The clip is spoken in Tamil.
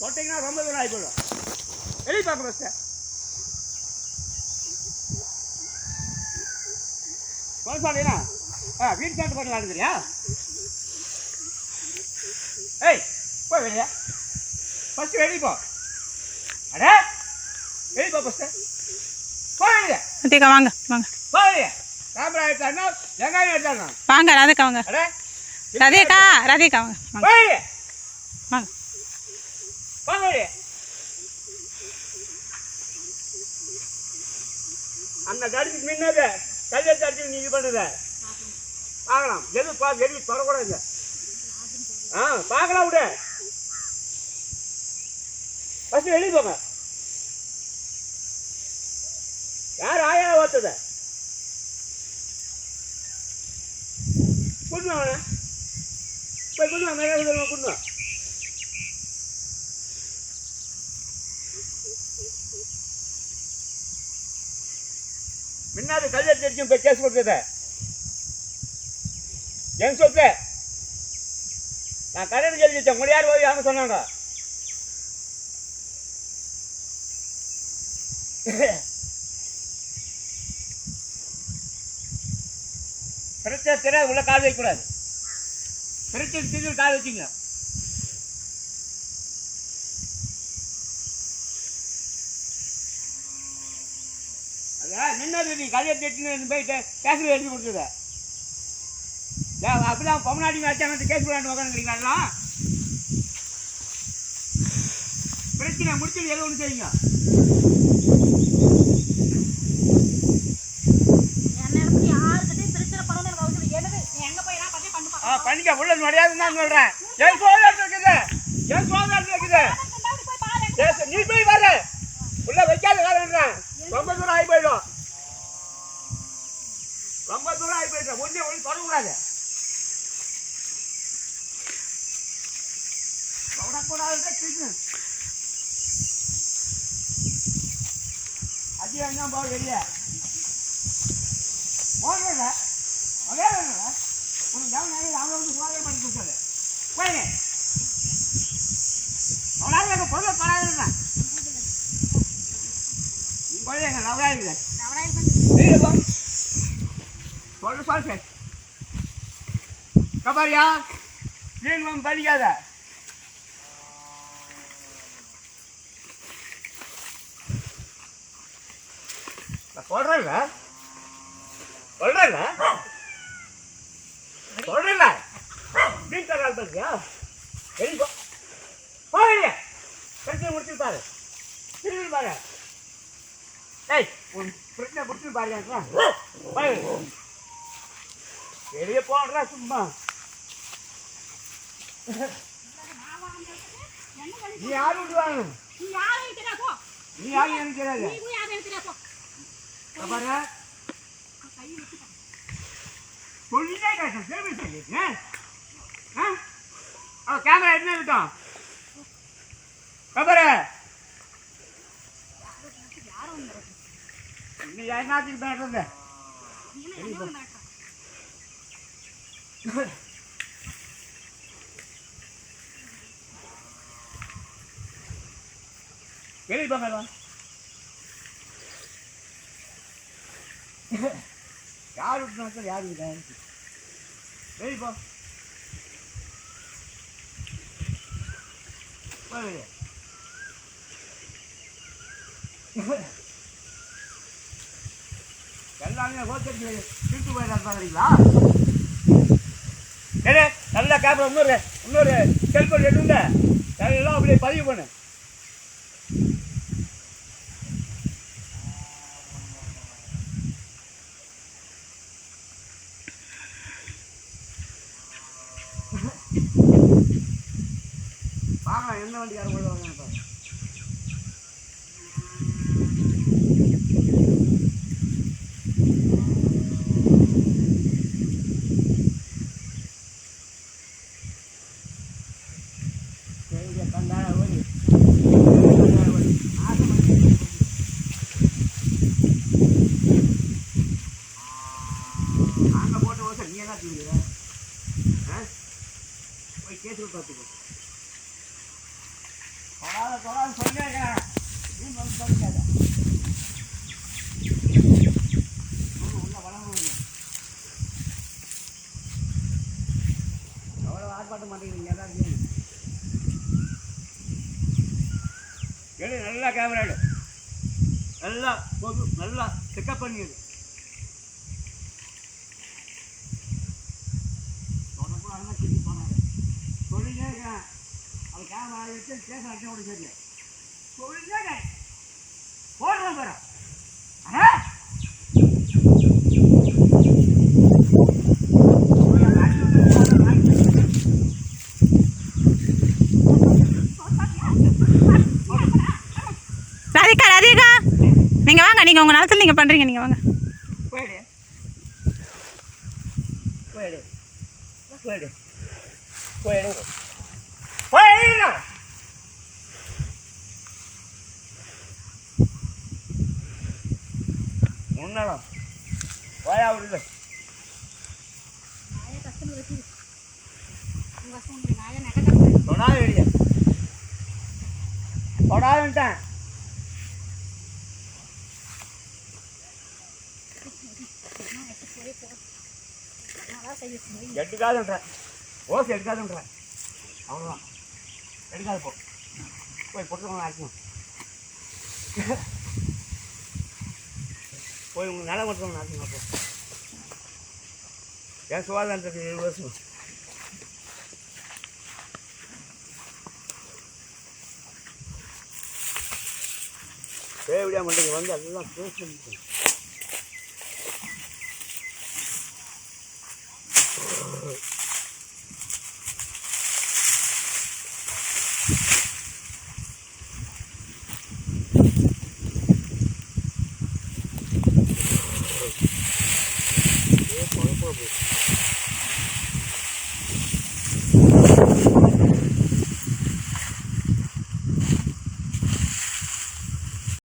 தொட்டிங்கன்னா ரொம்ப தூரம் ஆகி போயிடும். வெளியே பார்க்க பஸ்ட் சொல்லினா வீட்டு கேட்டு பண்ணலாம் தெரியா? ஏய் போய் வெளியே ஃபஸ்ட்டு வெளியே போ. அடே வெளியே போ ஃபஸ்ட்டு போய் வெளியே. அத்தியக்கா வாங்க வாங்க. போய் வெளியே. கேமரா எடுத்தாருன்னா வெங்காயம் எடுத்தாருண்ணா. வாங்க ராதிகா வாங்க. அடே ராதிகா ராதிகா வாங்க வாங்க. போய் வெளியே வாங்க. போய் வெளியே. அந்த கடிக்கு முன்னது கல்யாணத்தை அடிச்சு நீ இது பண்ணுத பார்க்கலாம். எது தொடக்கூடாது. பார்க்கலாம் விடு. ஃபஸ்ட்டு வெளியே போங்க. யார் ஆயா ஓத்துத குடுங்க அவனை போய் குடுங்க. மேலே குடுங்க. முன்னாடி கல்யாணத்தை அடிச்சு போய் கேஸ் கொடுத்தத என் சொத்து. நான் கல்யாணம் சொல்லி வச்சேன். உங்களை யார் போய் அவங்க சொன்னாங்க? பிரச்சனை தெரியாது உள்ள கால் வைக்கக்கூடாது. பிரச்சனை தெரிஞ்சு கால் வச்சுங்க. நின்னது நீ கல்யாணம் எடுத்துன்னு போயிட்டு கேஸில் எழுதி கொடுத்தத அப்படிதான் பொம்மநாட்டி வச்சாங்க கேஸ் போடாண்டு உட்காந்துக்கிறீங்களா? பிரச்சனை முடிச்சு எது ஒன்று செய்யுங்க. பண்ணிக்க உள்ள மரியாதை தான் சொல்றேன். என் சோதனை இருக்குது. என் சோதனை இருக்குது. நீ போய் வர உள்ள வைக்காத காலம் ரொம்ப தூரம் ஆகி போயிடும். ரொம்ப தூரம் ஆகி போயிடும். ஒன்றே ஒன்று தொடக்கூடாது. அதிகம் போக வெளியே போகல. உனக்கு அவங்க வந்து சோதனை பண்ணி கொடுத்தது போயிடு. அவனால எங்கள் பொருளை பராதுன்றேன். எங்க நவராயிருங்க சொல்லு சொல்லு கபாரியா நீங்களும் படிக்காத. சொல்றேன்ல சொல்றேன்ல சொல்றேன்ல வீட்டு கால் பண்ணியா? வெளியே போய் பிரச்சனை முடிச்சுருப்பாரு. திரும்பி பாரு. ஏய் உன் பிரச்சனை முடிச்சு பாருங்க. வெளியே போடுறா சும்மா. நீ யாரும் விடுவாங்க. நீ யாரும் எனக்கு தெரியாது. சொல்லிட்டே கேட்டேன். திரும்பி சொல்லிட்டு கேமரா என்ன விட்டோம் கபர நீ என்னத்துக்கு பேசுறது? வெளியே போங்க. யார் விட்டுனா யாரு வெளியே போ. எல்லாமே ஹோட்டல் திருட்டு போயிடலாம் பாக்குறீங்களா? நல்லா கேமரா இன்னொரு செல்போன் எடுங்க. எல்லாம் அப்படியே பதிவு பண்ணு. வாங்க என்ன வண்டிக்காரங்க கொண்டு வாங்க. வச்சு பார்த்துக்கோ. தொடாத சொல்லியா நீ வந்து சொல்லிக்காத. உள்ள வளர்ந்து அவ்வளோ ஆர்ப்பாட்ட மாட்டேங்கிறீங்க எல்லாரும். எடு நல்லா கேமரா எடு, நல்லா போது, நல்லா செக்கப் பண்ணிடு. சொல்லிட்டே இருக்கேன் அவன் கேமரா வச்சு கேஸ் அடிச்ச கூட தெரியல. சொல்லிட்டே இருக்கேன் போடுறேன் பாரு. ராதிகா ராதிகா நீங்கள் வாங்க, நீங்கள் உங்கள் நிலத்தில் நீங்கள் பண்ணுறீங்க, நீங்கள் வாங்க. போயிடு போயிடு போயிடு போயிடு போயிடு. முன்னாலும் போயா விடுது. தொடாத வெளியே தொடாதுன்ட்டேன். எடுக்காதுன்றேன், ஓசி எடுக்காதுன்றேன். அவ்வளோதான், எடுக்காது போ. போய் பொட்டுக்கணும் ஆக்கணும். போய் உங்கள் நிலம் மட்டும் ஆக்கணும். அப்போ என் சுகாதாரத்துக்கு 7 வருஷம் தேவையா மண்டைக்கு வந்து எல்லாம் பேசி குழப்பம்